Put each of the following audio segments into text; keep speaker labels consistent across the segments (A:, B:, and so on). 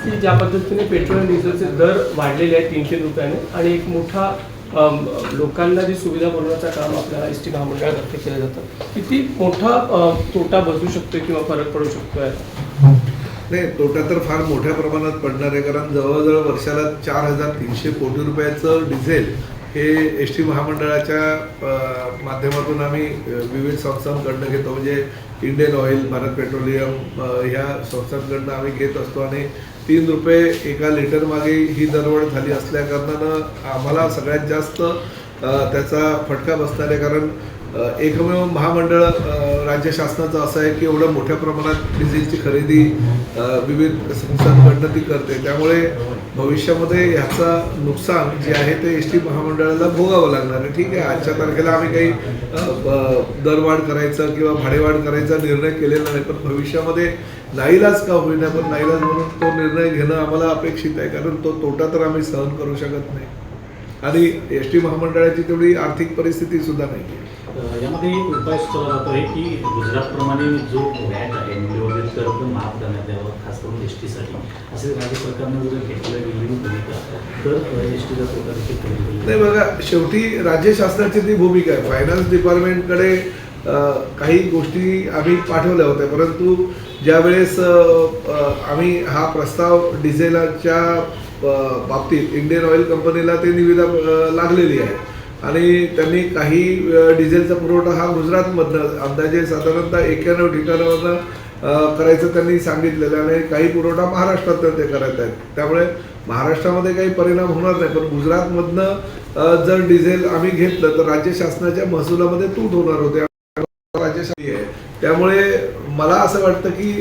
A: की ज्या पद्धतीने पेट्रोल आणि डिझेलचे दर वाढलेले आहेत 300 रुपयाने आणि एक मोठा लोकांना जी सुविधा बनवण्याचं काम आपल्या एस टी महामंडळातर्फे केलं जातं, किती मोठा तोटा बसू शकतो किंवा फरक पडू शकतो याचा?
B: नाही, तोटा तर फार मोठ्या प्रमाणात पडणार आहे, कारण जवळजवळ वर्षाला 4,300 कोटी रुपयाचं डिझेल हे एस टी महामंडळाच्या माध्यमातून आम्ही विविध संस्थांकडनं घेतो. म्हणजे इंडियन ऑइल, भारत पेट्रोलियम ह्या संस्थांकडनं आम्ही घेत असतो आणि 3 रुपये एका लिटर मागे ही दरवाढ झाली असल्याकारणानं आम्हाला सगळ्यात जास्त त्याचा फटका बसणार आहे. कारण एकमेव महामंडळ राज्य शासनाचं असं आहे की एवढं मोठ्या प्रमाणात डिझेलची खरेदी विविध संस्थांकडनं ती करते. त्यामुळे भविष्यामध्ये ह्याचं नुकसान जे आहे ते एस टी महामंडळाला भोगावं लागणार आहे. ठीक आहे, आजच्या तारखेला आम्ही काही दरवाढ करायचा किंवा भाडेवाढ करायचा निर्णय केलेला नाही, पण भविष्यामध्ये नाईलाज का होईना पण नाईलाज म्हणून तो निर्णय घेणं आम्हाला अपेक्षित आहे, कारण तो तोटा तर आम्ही सहन करू शकत नाही आणि एस टी महामंडळाची तेवढी आर्थिक परिस्थिती सुद्धा नाही आहे.
C: यामध्ये एक उपाय सुचवला जातो आहे की गुजरातप्रमाणे जो व्हॅट आहे मूल्यवर्धित कर माफ करण्यात यावं, खास करून एस टीसाठी. असे राज्य सरकारनं जर घेतलं गेली भूमिका तर एस टीचा तोटा देखील कमी होईल. नाही
B: बघा, शेवटी राज्य शासनाची ती भूमिका आहे. फायनान्स डिपार्टमेंटकडे काही गोष्टी आम्ही पाठवल्या होत्या, परंतु ज्यावेळेस आम्ही हा प्रस्ताव डिझेलच्या बाबतीत इंडियन ऑइल कंपनीला ते निविदा लागलेली आहे आणि त्यांनी काही डिझेलचा पुरवठा हा गुजरातमधनं अंदाजे साधारणतः 91 ठिकाणावरनं करायचं त्यांनी सांगितलेलं आणि काही पुरवठा महाराष्ट्रातनं ते करत आहेत. त्यामुळे महाराष्ट्रामध्ये काही परिणाम होणार नाही, पण गुजरातमधनं जर डिझेल आम्ही घेतलं तर राज्य शासनाच्या महसुलामध्ये तूट होणार होते. राज्य शासन आहे, त्यामुळे मला असं वाटतं की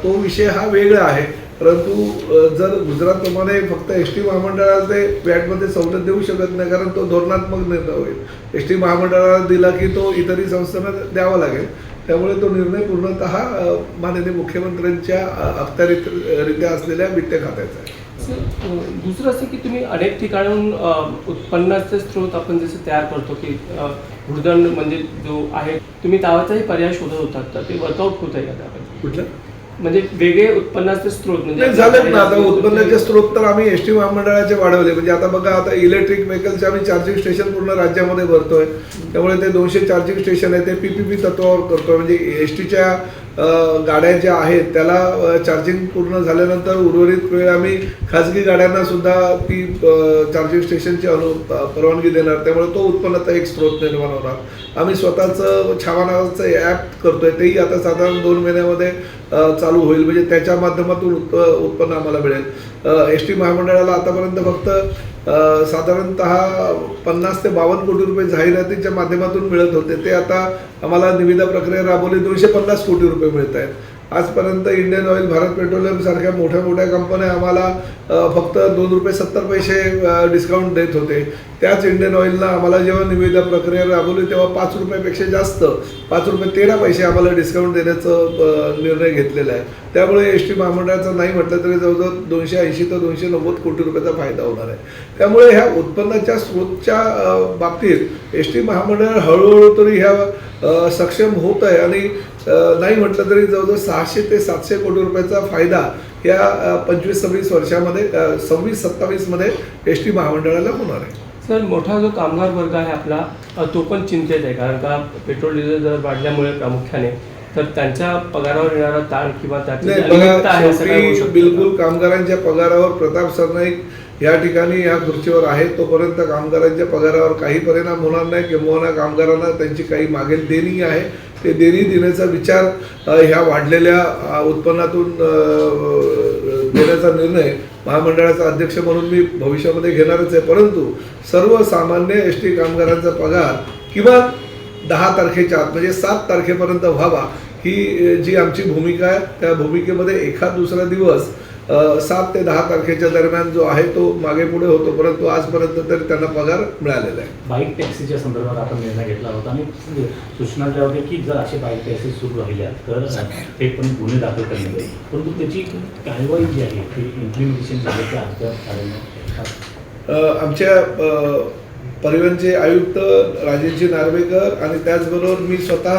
B: तो विषय हा वेगळा आहे. परंतु जर गुजरातप्रमाणे फक्त एस टी महामंडळाला ते व्हॅटमध्ये सवलत देऊ शकत नाही, कारण तो धोरणात्मक निर्णय होईल. एस टी महामंडळाला दिला की तो इतरही संस्थांना द्यावा लागेल. त्यामुळे तो निर्णय पूर्णतः माननीय मुख्यमंत्र्यांच्या अखत्यारीत्या असलेल्या वित्त खात्याचा आहे.
A: दुसरं असं की तुम्ही अनेक ठिकाणून उत्पन्नाचे स्रोत आपण जसे तयार करतो की भूर्दंड म्हणजे जो आहे, तुम्ही त्यावरचाही पर्याय शोधत होतात, तर ते वर्कआउट होत आहे का त्यापैकी
B: कुठलं?
A: म्हणजे वेगळे उत्पन्नाचे स्रोत म्हणजे
B: झालेत ना. आता उत्पन्नाचे स्रोत तर आम्ही एस टी महामंडळाचे वाढवले. म्हणजे आता बघा, आता इलेक्ट्रिक व्हेकलचे आम्ही चार्जिंग स्टेशन पूर्ण राज्यामध्ये भरतोय. त्यामुळे ते 200 चार्जिंग स्टेशन आहे ते PPP तत्वावर करतोय. म्हणजे एस टीच्या गाड्या ज्या आहेत त्याला चार्जिंग पूर्ण झाल्यानंतर उर्वरित वेळ आम्ही खाजगी गाड्यांना सुद्धा ती चार्जिंग स्टेशनची परवानगी देणार. त्यामुळे तो उत्पन्नाचा एक स्रोत निर्माण होणार. आम्ही स्वतःचं छावा नावाचं ॲप करतोय, तेही आता साधारण 2 महिन्यामध्ये चालू होईल. म्हणजे त्याच्या माध्यमातून उत्पन्न आम्हाला मिळेल. एस टी महामंडळाला आतापर्यंत फक्त साधारणतः 50 ते 52 कोटी रुपये जाहिरातीच्या माध्यमातून मिळत होते. ते आता आम्हाला निविदा प्रक्रिया राबवली 250 कोटी रुपये मिळत आहेत. आजपर्यंत इंडियन ऑइल, भारत पेट्रोलियम सारख्या मोठ्या मोठ्या कंपन्या आम्हाला फक्त 2 रुपये 70 पैसे डिस्काउंट देत होते. त्याच इंडियन ऑइलनं आम्हाला जेव्हा निविदा प्रक्रिया राबवली तेव्हा 5 रुपयापेक्षा जास्त 5 रुपये 13 पैसे आम्हाला डिस्काउंट देण्याचा निर्णय घेतलेला आहे. त्यामुळे एस टी महामंडळाचं नाही म्हटलं तरी जवळजवळ 280 ते 290 कोटी रुपयाचा फायदा होणार आहे. त्यामुळे ह्या उत्पन्नाच्या स्रोतच्या बाबतीत एस टी महामंडळ हळूहळू तरी ह्या सक्षम होत आहे आणि नाही म्हटलं तरी जवळजवळ 600 ते 700 कोटी रुपयाचा फायदा या 25-26 वर्षामध्ये 26-27 मध्ये एस टी महामंडळाला होणार आहे.
A: सर, मोठा जो कामगार वर्ग आहे आपला तो पण चिंतेत आहे, कारण का पेट्रोल डिझेल दर वाढल्यामुळे प्रामुख्याने तर त्यांच्या पगारावर येणारा ताण किंवा
B: बिलकुल कामगारांच्या पगारावर प्रताप सरनाईक या ठिकाणी या खुर्चीवर आहेत तोपर्यंत कामगारांच्या पगारावर काही परिणाम होणार नाही. किंवा कामगारांना त्यांची काही मागील देणी आहे ते देणी देण्याचा विचार ह्या वाढलेल्या उत्पन्नातून देण्याचा निर्णय महामंडळाचा अध्यक्ष म्हणून मी भविष्यामध्ये घेणारच आहे. परंतु सर्वसामान्य एस टी कामगारांचा पगार किमान 10 तारखेच्या आत म्हणजे 7 तारखेपर्यंत व्हावा ही जी आमची भूमिका आहे. त्या भूमिकेमध्ये एखाद दुसरा दिवस 7 ते 10 तारखेच्या दरम्यान जो आहे तो मागे पुढे होतो, परंतु आजपर्यंत तरी त्यांना पगार मिळालेला आहे.
C: बाईक टॅक्सीच्या संदर्भात आपण निर्णय घेतला होता आणि सूचना दिल्या होत्या की जर असे बाईक टॅक्सी सुरू राहिल्या तर ते पण गुन्हे दाखल करण्यात येईल, परंतु त्याची कारवाई जी आहे ती इम्प्लिमेंटेशन झाली त्या अद्याप झालेली नाही.
B: आमच्या परिवहनचे आयुक्त राजेशजी नार्वेकर आणि त्याचबरोबर मी स्वतः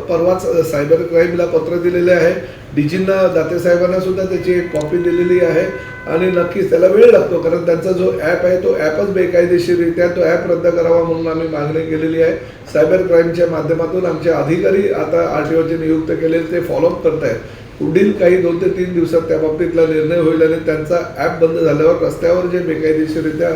B: परवाच सायबर क्राईमला पत्र दिलेले आहे. डीजींना दाते साहेबांना सुद्धा त्याची एक कॉपी दिलेली आहे आणि नक्कीच त्याला वेळ लागतो, कारण त्यांचा जो ॲप आहे तो ॲपच बेकायदेशीररित्या तो ॲप रद्द करावा म्हणून आम्ही मागणी केलेली आहे. सायबर क्राईमच्या माध्यमातून आमचे अधिकारी आता RTOचे नियुक्त केलेले ते फॉलोअप करत आहेत. पुढील काही 2 ते 3 दिवसात त्या बाबतीतला निर्णय होईल आणि त्यांचा ॲप बंद झाल्यावर रस्त्यावर जे बेकायदेशीररित्या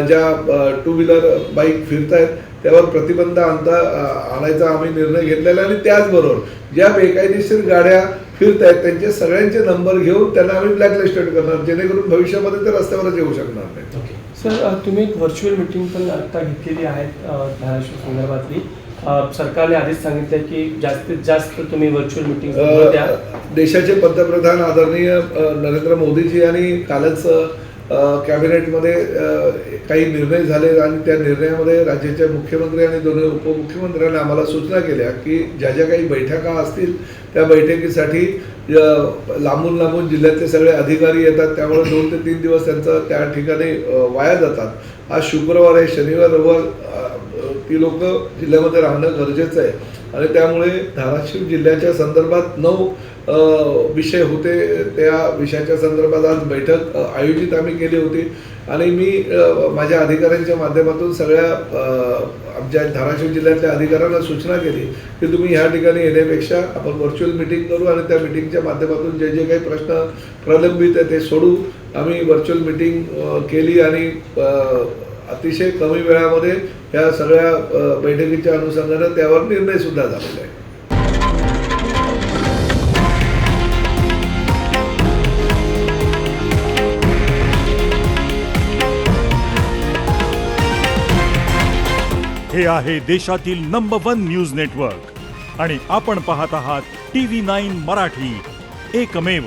B: ज्या टू व्हीलर बाईक फिरत आहेत त्यावर प्रतिबंध आणायचा आम्ही निर्णय घेतलेला आहे. आणि त्याचबरोबर ज्या बेकायदेशीर गाड्या फिरत आहेत त्यांचे सगळ्यांचे नंबर घेऊन त्यांना आम्ही ब्लॅकलिस्टेड करणार, जेणेकरून भविष्यामध्ये ते रस्त्यावरच येऊ शकणार नाही.
C: ओके.
A: सर, तुम्ही एक व्हर्च्युअल मीटिंग पण आता घेतलेली आहे धाराशिव संदर्भातली. सरकारने आधीच सांगितलं की जास्तीत जास्त तुम्ही व्हर्च्युअल मीटिंग द्या.
B: देशाचे पंतप्रधान आदरणीय नरेंद्र मोदीजी यांनी कालच कॅबिनेटमध्ये काही निर्णय झाले आणि त्या निर्णयामध्ये राज्याचे मुख्यमंत्री आणि दोन्ही उपमुख्यमंत्र्यांनी आम्हाला सूचना केल्या की ज्या ज्या काही बैठका असतील त्या बैठकीसाठी लांबून लांबून जिल्ह्यातले सगळे अधिकारी येतात, त्यामुळे 2 ते 3 दिवस त्यांचं त्या ठिकाणी वाया जातात. आज शुक्रवार आहे, शनिवार रविवार ती लोक जिल्ह्यामध्ये राहणं गरजेचं आहे आणि त्यामुळे धाराशिव जिल्ह्याच्या संदर्भात 9 विषय होते. त्या विषयाच्या संदर्भात आज बैठक आयोजित आम्ही केली होती आणि मी माझ्या अधिकाऱ्यांच्या माध्यमातून सगळ्या आमच्या धाराशिव जिल्ह्यातल्या अधिकाऱ्यांना सूचना केली की तुम्ही ह्या ठिकाणी येण्यापेक्षा आपण व्हर्च्युअल मीटिंग करू आणि त्या मीटिंगच्या माध्यमातून जे जे काही प्रश्न प्रलंबित आहे ते सोडू. आम्ही व्हर्च्युअल मीटिंग केली आणि अतिशय कमी वेळामध्ये या सगळ्या बैठकीच्या अनुषंगाने त्यावर निर्णय सुद्धा झालेला आहे.
D: हे आहे देशातील नंबर 1 न्यूज नेटवर्क आणि आपण पाहत आहात TV9 मराठी, एकमेव.